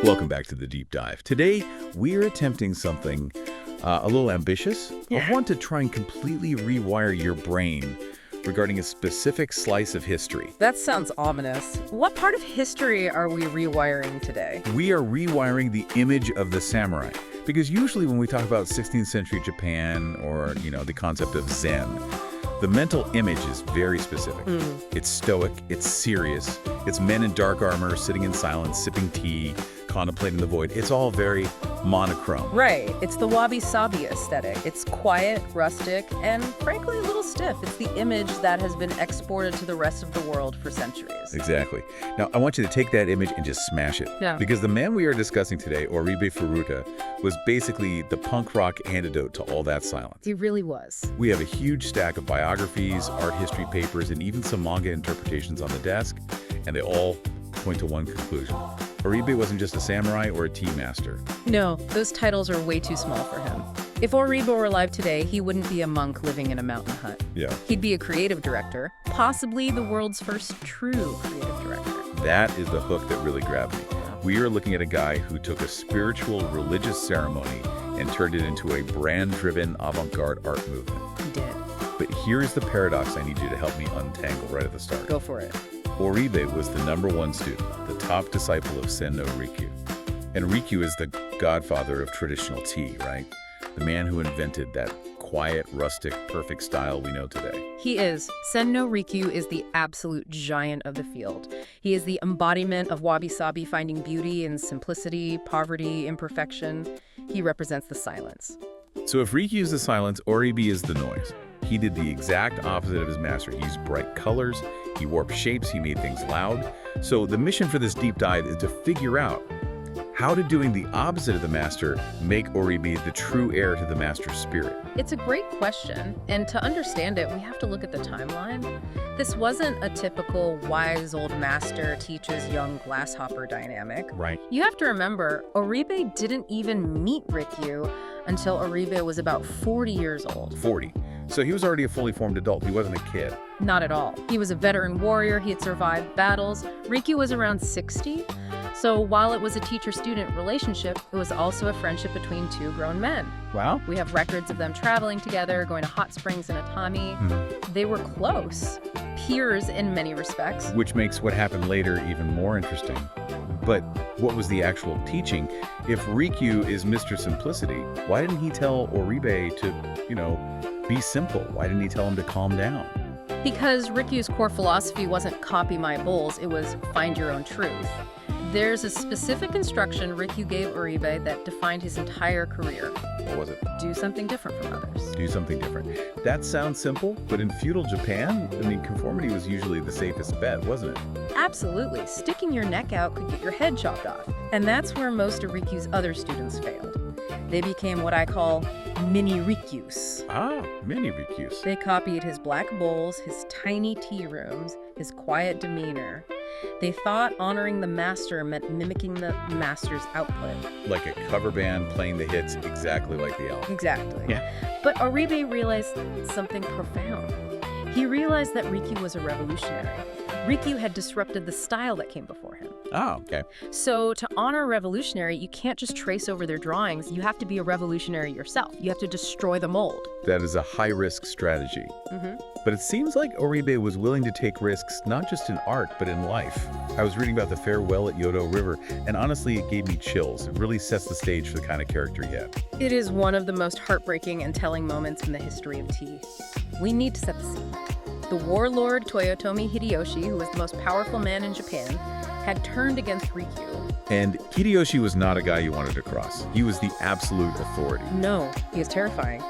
Welcome back to the Deep Dive. Today, we're attempting something a little ambitious. I want to try and completely rewire your brain regarding a specific slice of history. That sounds ominous. What part of history are we rewiring today? We are rewiring the image of the samurai. Because usually when we talk about 16th century Japan or, the concept of Zen, the mental image is very specific. It's stoic, it's serious, it's men in dark armor sitting in silence, sipping tea, contemplating the void. It's all very monochrome. Right. It's the wabi-sabi aesthetic. It's quiet, rustic, and frankly a little stiff. It's the image that has been exported to the rest of the world for centuries. Exactly. Now, I want you to take that image and just smash it. Yeah. Because the man we are discussing today, Oribe Furuta, was basically the punk rock antidote to all that silence. He really was. We have a huge stack of biographies, art history papers, and even some manga interpretations on the desk, and they all point to one conclusion. Oribe wasn't just a samurai or a tea master. No, those titles are way too small for him. If Oribe were alive today, he wouldn't be a monk living in a mountain hut. Yeah. He'd be a creative director, possibly the world's first true creative director. That is the hook that really grabbed me. We are looking at a guy who took a spiritual, religious ceremony and turned it into a brand-driven avant-garde art movement. He did. But here's the paradox I need you to help me untangle right at the start. Go for it. Oribe was the #1 student, the top disciple of Senno Rikyu. And Rikyu is the godfather of traditional tea, right? The man who invented that quiet, rustic, perfect style we know today. He is. Senno Rikyu is the absolute giant of the field. He is the embodiment of wabi-sabi, finding beauty in simplicity, poverty, imperfection. He represents the silence. So if Rikyu is the silence, Oribe is the noise. He did the exact opposite of his master. He used bright colors, he warped shapes, he made things loud. So the mission for this deep dive is to figure out how did doing the opposite of the master make Oribe the true heir to the master's spirit? It's a great question, and to understand it, we have to look at the timeline. This wasn't a typical wise old master teaches young grasshopper dynamic. Right. You have to remember, Oribe didn't even meet Rikyu until Oribe was about 40 years old. 40. So he was already a fully formed adult. He wasn't a kid. Not at all. He was a veteran warrior. He had survived battles. Rikyu was around 60. So while it was a teacher-student relationship, it was also a friendship between two grown men. Wow. We have records of them traveling together, going to hot springs in Atami. They were close, peers in many respects. Which makes what happened later even more interesting. But what was the actual teaching? If Rikyu is Mr. Simplicity, why didn't he tell Oribe to, be simple? Why didn't he tell him to calm down? Because Rikyu's core philosophy wasn't copy my bowls, it was find your own truth. There's a specific instruction Rikyu gave Oribe that defined his entire career. What was it? Do something different from others. Do something different. That sounds simple, but in feudal Japan, conformity was usually the safest bet, wasn't it? Absolutely. Sticking your neck out could get your head chopped off. And that's where most of Rikyu's other students failed. They became what I call mini Rikyus. Ah, mini Rikyus. They copied his black bowls, his tiny tea rooms, his quiet demeanor. They thought honoring the master meant mimicking the master's output. Like a cover band playing the hits exactly like the album. Exactly. Yeah. But Oribe realized something profound. He realized that Rikyu was a revolutionary. Rikyu had disrupted the style that came before him. Oh, okay. So to honor a revolutionary, you can't just trace over their drawings. You have to be a revolutionary yourself. You have to destroy the mold. That is a high-risk strategy. But it seems like Oribe was willing to take risks not just in art, but in life. I was reading about the farewell at Yodo River, and honestly, it gave me chills. It really sets the stage for the kind of character he had. It is one of the most heartbreaking and telling moments in the history of tea. We need to set the scene. The warlord Toyotomi Hideyoshi, who was the most powerful man in Japan, had turned against Rikyu. And Hideyoshi was not a guy you wanted to cross. He was the absolute authority. No, he was terrifying.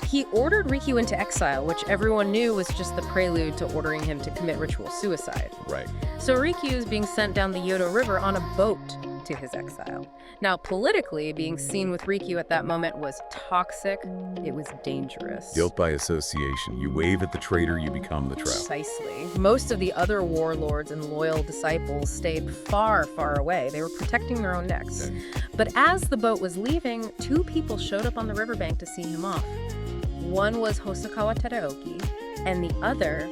He ordered Rikyu into exile, which everyone knew was just the prelude to ordering him to commit ritual suicide. Right. So Rikyu is being sent down the Yodo River on a boat to his exile. Now, politically, being seen with Rikyu at that moment was toxic. It was dangerous. Guilt by association. You wave at the traitor, you become the trap. Precisely. Most of the other warlords and loyal disciples stayed far, far away. They were protecting their own necks. Okay. But as the boat was leaving, two people showed up on the riverbank to see him off. One was Hosokawa Tadaoki, and the other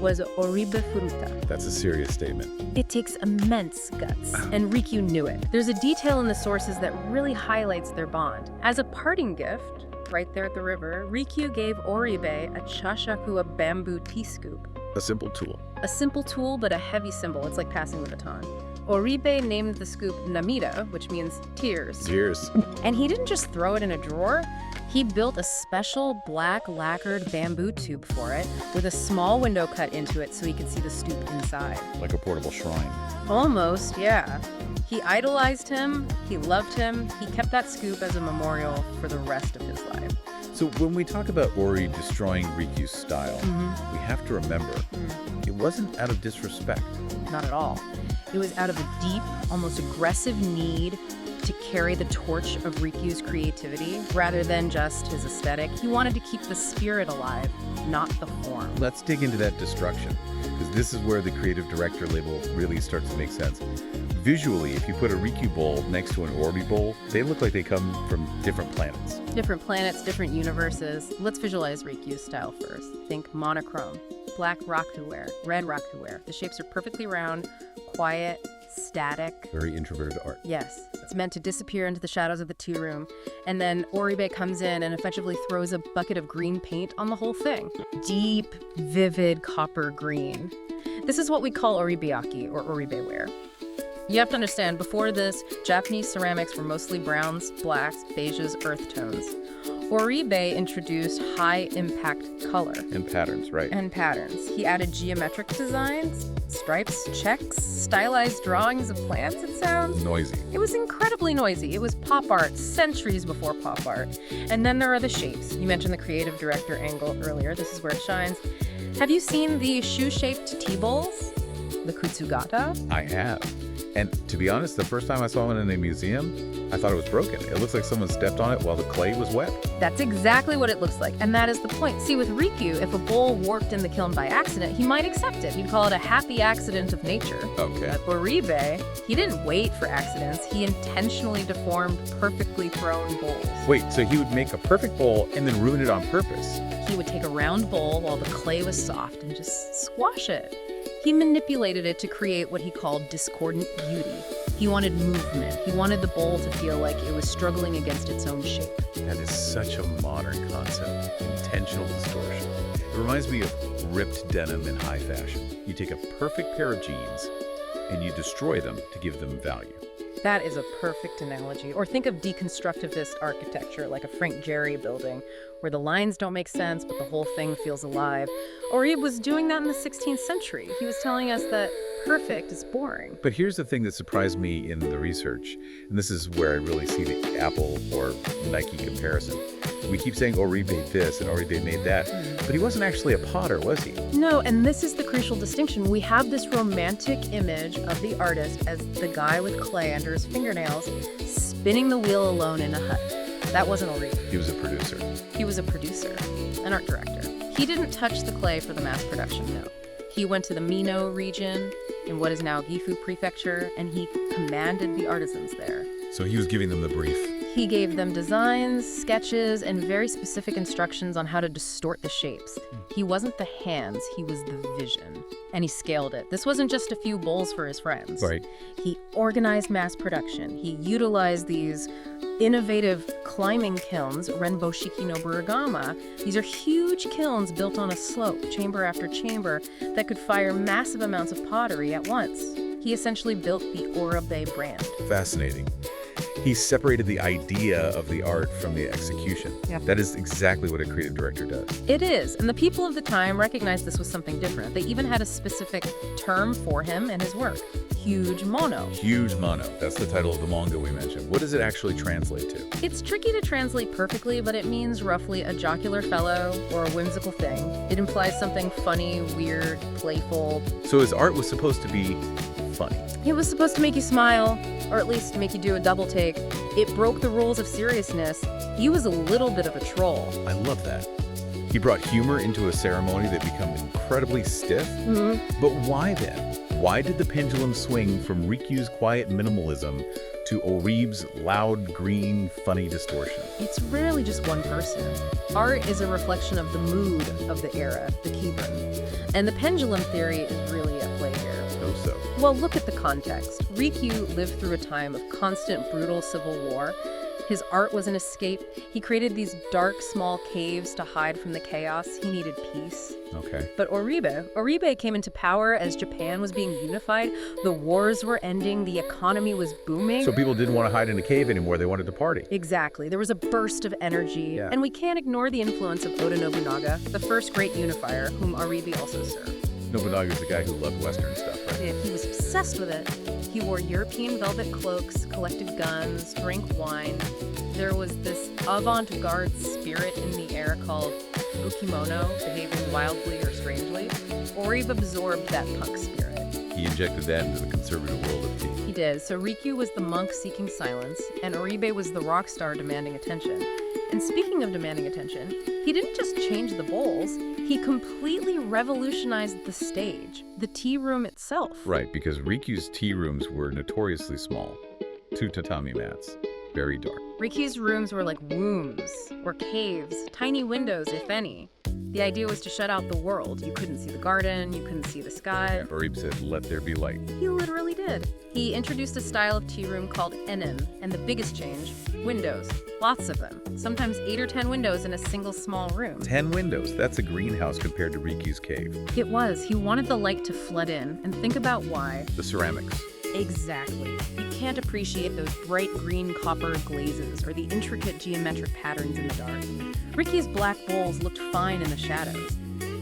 was Oribe Furuta. That's a serious statement. It takes immense guts, and Rikyu knew it. There's a detail in the sources that really highlights their bond. As a parting gift, right there at the river, Rikyu gave Oribe a chashaku, a bamboo tea scoop. A simple tool. A simple tool, but a heavy symbol. It's like passing the baton. Oribe named the scoop Namida, which means tears. Tears. And he didn't just throw it in a drawer. He built a special black lacquered bamboo tube for it with a small window cut into it so he could see the stoop inside. Like a portable shrine. Almost, yeah. He idolized him, he loved him, he kept that scoop as a memorial for the rest of his life. So when we talk about Ori destroying Rikyu's style, we have to remember it wasn't out of disrespect. Not at all. It was out of a deep, almost aggressive need to carry the torch of Rikyu's creativity rather than just his aesthetic. He wanted to keep the spirit alive, not the form. Let's dig into that destruction, because this is where the creative director label really starts to make sense. Visually, if you put a Rikyu bowl next to an Oribe bowl, they look like they come from different planets. Different planets, different universes. Let's visualize Rikyu's style first. Think monochrome, black rakuware, red rakuware. The shapes are perfectly round, quiet, static. Very introverted art. Yes, it's meant to disappear into the shadows of the tea room. And then Oribe comes in and effectively throws a bucket of green paint on the whole thing. Deep, vivid copper green. This is what we call Oribeaki, or Oribe ware. You have to understand, before this, Japanese ceramics were mostly browns, blacks, beiges, earth tones. Oribe introduced high-impact color. And patterns, right? And patterns. He added geometric designs, stripes, checks, stylized drawings of plants, it sounds. Noisy. It was incredibly noisy. It was pop art, centuries before pop art. And then there are the shapes. You mentioned the creative director angle earlier. This is where it shines. Have you seen the shoe-shaped tea bowls? The kutsugata? I have. And to be honest, the first time I saw one in a museum, I thought it was broken. It looks like someone stepped on it while the clay was wet. That's exactly what it looks like, and that is the point. See, with Rikyu, if a bowl warped in the kiln by accident, he might accept it. He'd call it a happy accident of nature. Okay. But Oribe, he didn't wait for accidents. He intentionally deformed perfectly thrown bowls. Wait, so he would make a perfect bowl and then ruin it on purpose? He would take a round bowl while the clay was soft and just squash it. He manipulated it to create what he called discordant beauty. He wanted movement. He wanted the bowl to feel like it was struggling against its own shape. That is such a modern concept, intentional distortion. It reminds me of ripped denim in high fashion. You take a perfect pair of jeans and you destroy them to give them value. That is a perfect analogy. Or think of deconstructivist architecture, like a Frank Gehry building, where the lines don't make sense, but the whole thing feels alive. Oribe was doing that in the 16th century. He was telling us that perfect is boring. But here's the thing that surprised me in the research, and this is where I really see the Apple or Nike comparison. We keep saying Oribe this and Oribe made that, but he wasn't actually a potter, was he? No, and this is the crucial distinction. We have this romantic image of the artist as the guy with clay under his fingernails, spinning the wheel alone in a hut. That wasn't Oribe. He was a producer. He was a producer, an art director. He didn't touch the clay for the mass production, no. He went to the Mino region in what is now Gifu Prefecture, and he commanded the artisans there. So he was giving them the brief. He gave them designs, sketches, and very specific instructions on how to distort the shapes. He wasn't the hands, he was the vision. And he scaled it. This wasn't just a few bowls for his friends. Right. He organized mass production. He utilized these innovative climbing kilns, Renboshiki no Burigama. These are huge kilns built on a slope, chamber after chamber, that could fire massive amounts of pottery at once. He essentially built the Oribe brand. Fascinating. He separated the idea of the art from the execution. Yep. That is exactly what a creative director does. It is, and the people of the time recognized this was something different. They even had a specific term for him and his work, hyougemono. Hyougemono, that's the title of the manga we mentioned. What does it actually translate to? It's tricky to translate perfectly, but it means roughly a jocular fellow or a whimsical thing. It implies something funny, weird, playful. So his art was supposed to be funny. It was supposed to make you smile, or at least make you do a double take. It broke the rules of seriousness. He was a little bit of a troll. I love that. He brought humor into a ceremony that became incredibly stiff. But why then? Why did the pendulum swing from Rikyu's quiet minimalism to Oribe's loud, green, funny distortion. It's rarely just one person. Art is a reflection of the mood of the era, the Keyburn. And the pendulum theory is really at play here. Oh, so. Well, look at the context. Rikyu lived through a time of constant, brutal civil war. His art was an escape. He created these dark, small caves to hide from the chaos. He needed peace. Okay. But Oribe came into power as Japan was being unified. The wars were ending. The economy was booming. So people didn't want to hide in a cave anymore. They wanted to party. Exactly. There was a burst of energy. Yeah. And we can't ignore the influence of Oda Nobunaga, the first great unifier, whom Oribe also served. Nobunaga's the guy who loved Western stuff, right? Yeah, he was obsessed with it. He wore European velvet cloaks, collected guns, drank wine. There was this avant-garde spirit in the air called hyougemono, behaving wildly or strangely. Oribe absorbed that punk spirit. He injected that into the conservative world of tea. He did. So Rikyu was the monk seeking silence, and Oribe was the rock star demanding attention. And speaking of demanding attention, he didn't just change the bowls, he completely revolutionized the stage, the tea room itself. Right, because Rikyu's tea rooms were notoriously small. 2 tatami mats. Very dark. Rikyu's rooms were like wombs, or caves, tiny windows, if any. The idea was to shut out the world. You couldn't see the garden, you couldn't see the sky. Oribe said, "Let there be light." He literally did. He introduced a style of tea room called enim, and the biggest change, windows. Lots of them. Sometimes 8 or 10 windows in a single small room. 10 windows. That's a greenhouse compared to Rikyu's cave. It was. He wanted the light to flood in, and think about why. The ceramics. Exactly. You can't appreciate those bright green copper glazes or the intricate geometric patterns in the dark. Rikyu's black bowls looked fine in the shadows,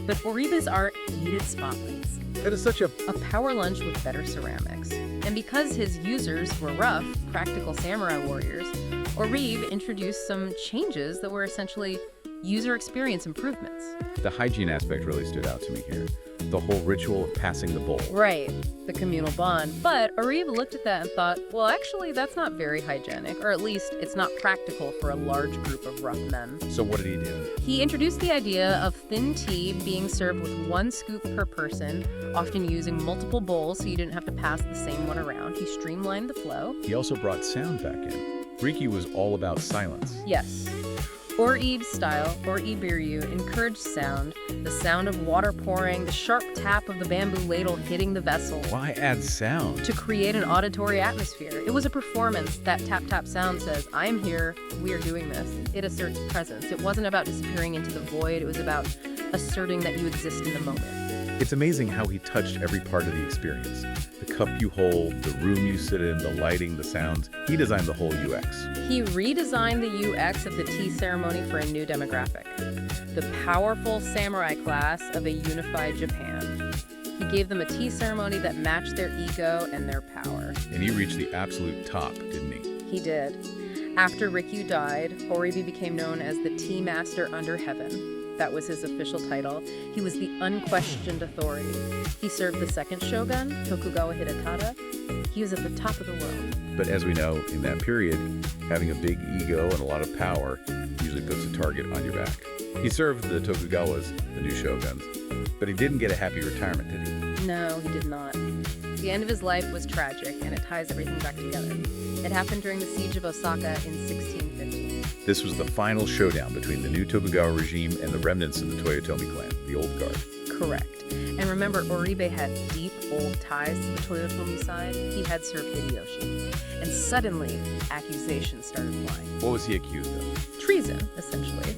but Oribe's art needed spotlights. That is such a... A power lunch with better ceramics. And because his users were rough, practical samurai warriors, Oribe introduced some changes that were essentially user experience improvements. The hygiene aspect really stood out to me here. The whole ritual of passing the bowl. Right, the communal bond. But Oribe looked at that and thought, well, actually, that's not very hygienic, or at least it's not practical for a large group of rough men. So what did he do? He introduced the idea of thin tea being served with 1 scoop per person, often using multiple bowls so you didn't have to pass the same one around. He streamlined the flow. He also brought sound back in. Rikyu was all about silence. Yes. Oribe's style, Oribiryu, encouraged sound, the sound of water pouring, the sharp tap of the bamboo ladle hitting the vessel. Why add sound? To create an auditory atmosphere. It was a performance. That tap-tap sound says, I'm here, we are doing this. It asserts presence. It wasn't about disappearing into the void, it was about asserting that you exist in the moment. It's amazing how he touched every part of the experience. The cup you hold, the room you sit in, the lighting, the sounds. He designed the whole UX. He redesigned the UX of the tea ceremony for a new demographic. The powerful samurai class of a unified Japan. He gave them a tea ceremony that matched their ego and their power. And he reached the absolute top, didn't he? He did. After Rikyu died, Oribe became known as the Tea Master Under Heaven. That was his official title. He was the unquestioned authority. He served the second shogun, Tokugawa Hidetada. He was at the top of the world. But as we know, in that period, having a big ego and a lot of power usually puts a target on your back. He served the Tokugawas, the new shoguns, but he didn't get a happy retirement, did he? No, he did not. The end of his life was tragic, and it ties everything back together. It happened during the siege of Osaka in 1615. This was the final showdown between the new Tokugawa regime and the remnants of the Toyotomi clan, the old guard. Correct. And remember, Oribe had deep old ties to the Toyotomi side. He had served Hideyoshi. And suddenly, accusations started flying. What was he accused of? Treason, essentially.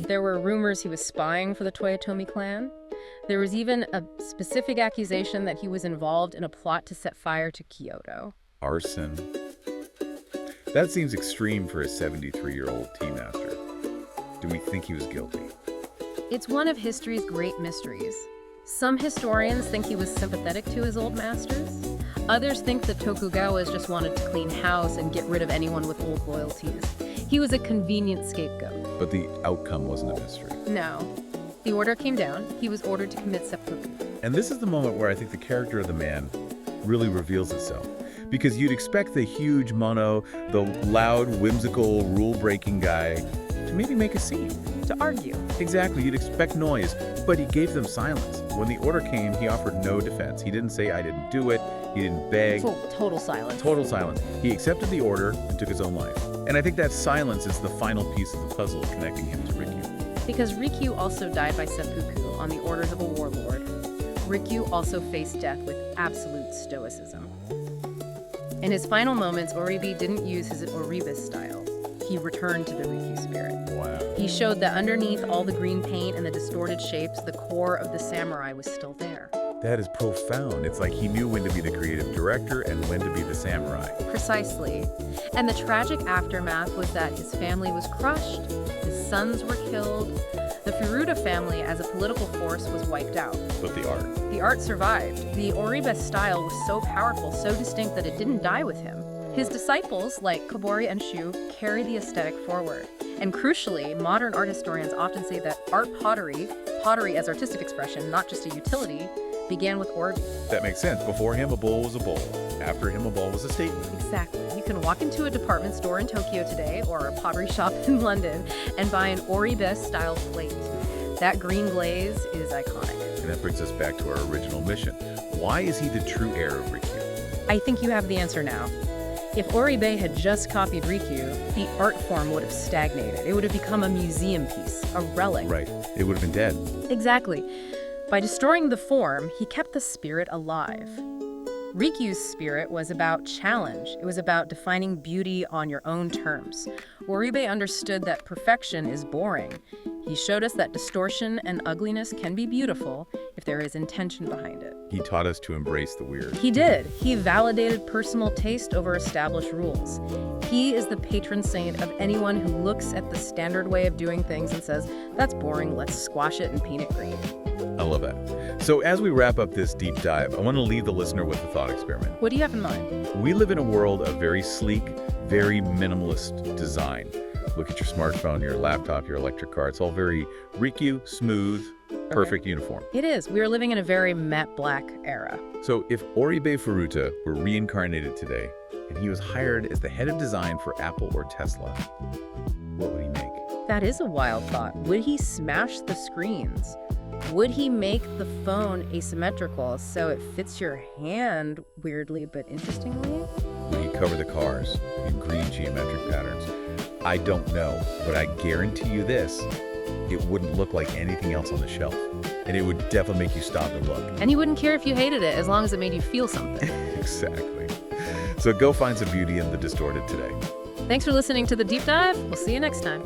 There were rumors he was spying for the Toyotomi clan. There was even a specific accusation that he was involved in a plot to set fire to Kyoto. Arson. That seems extreme for a 73-year-old tea master. Do we think he was guilty? It's one of history's great mysteries. Some historians think he was sympathetic to his old masters. Others think the Tokugawas just wanted to clean house and get rid of anyone with old loyalties. He was a convenient scapegoat. But the outcome wasn't a mystery. No. The order came down. He was ordered to commit seppuku. And this is the moment where I think the character of the man really reveals itself. Because you'd expect the hyougemono, the loud, whimsical, rule-breaking guy, to maybe make a scene. To argue. Exactly, you'd expect noise, but he gave them silence. When the order came, he offered no defense. He didn't say, I didn't do it. He He didn't beg. Total silence. Total silence. He accepted the order and took his own life. And I think that silence is the final piece of the puzzle connecting him to Rikyu. Because Rikyu also died by seppuku on the orders of a warlord, Rikyu also faced death with absolute stoicism. In his final moments, Oribe didn't use his Oribe style. He returned to the Rikyu spirit. Wow. He showed that underneath all the green paint and the distorted shapes, the core of the samurai was still there. That is profound. It's like he knew when to be the creative director and when to be the samurai. Precisely. And the tragic aftermath was that his family was crushed, his sons were killed, the Furuta family as a political force was wiped out. But the art. The art survived. The Oribe style was so powerful, so distinct that it didn't die with him. His disciples, like Kobori and Shu, carry the aesthetic forward. And crucially, modern art historians often say that art pottery as artistic expression, not just a utility, began with Oribe. That makes sense. Before him, a bowl was a bowl. After him, a bowl was a statement. Exactly. You can walk into a department store in Tokyo today or a pottery shop in London and buy an Oribe-style plate. That green glaze is iconic. And that brings us back to our original mission. Why is he the true heir of Rikyu? I think you have the answer now. If Oribe had just copied Rikyu, the art form would have stagnated. It would have become a museum piece, a relic. Right. It would have been dead. Exactly. By destroying the form, he kept the spirit alive. Rikyu's spirit was about challenge. It was about defining beauty on your own terms. Oribe understood that perfection is boring. He showed us that distortion and ugliness can be beautiful if there is intention behind it. He taught us to embrace the weird. He did. He validated personal taste over established rules. He is the patron saint of anyone who looks at the standard way of doing things and says, that's boring, let's squash it and paint it green. I love that. So as we wrap up this deep dive, I want to leave the listener with a thought experiment. What do you have in mind? We live in a world of very sleek, very minimalist design. Look at your smartphone, your laptop, your electric car. It's all very Rikyu, smooth, perfect uniform. It is. We are living in a very matte black era. So if Oribe Furuta were reincarnated today, and he was hired as the head of design for Apple or Tesla, what would he make? That is a wild thought. Would he smash the screens? Would he make the phone asymmetrical so it fits your hand weirdly but interestingly? Would he cover the cars in green geometric patterns? I don't know, but I guarantee you this, it wouldn't look like anything else on the shelf. And it would definitely make you stop and look. And he wouldn't care if you hated it as long as it made you feel something. Exactly. So go find some beauty in the distorted today. Thanks for listening to The Deep Dive. We'll see you next time.